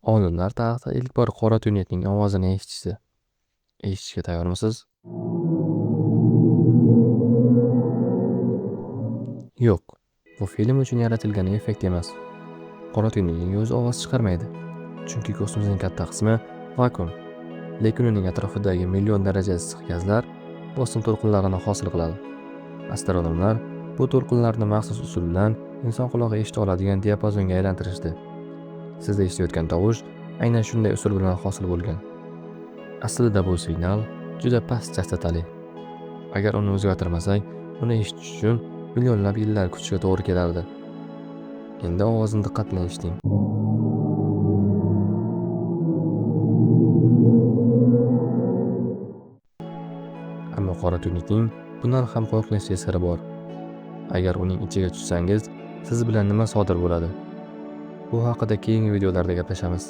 Olimlar tarixda ilk bor qora tuynukning ovozini eshitishdi. Eshitishga tayyormisiz? Yo'q, bu film uchun yaratilgan effekt emas. Qora tuynukning o'zi ovoz chiqarmaydi. Chunki kosmosning katta qismi vakuum. Lekin uning atrofidagi million daraja issiq gazlar bosim to'lqinlarini hosil qiladi. Astronomlar bu to'lqinlarni maxsus usul bilan inson qulog'i eshita oladigan diapazonga aylantirishdi. Siz eshitayotgan tovush aynan shunday usul bilan hosil bo'lgan. Aslida bu signal juda past chastotali. Agar uni o'zgartirmasak, uni eshitish uchun millionlab yillar kutishga to'g'ri kelardi. Endi ovozni diqqat bilan eshiting. Ammo qora tuynukning bundan ham qo'rqinchli siri bor. Agar uning ichiga tushsangiz, siz bilan nima sodir bo'ladi? Bu haqida keyingi videolarda gaplashamiz.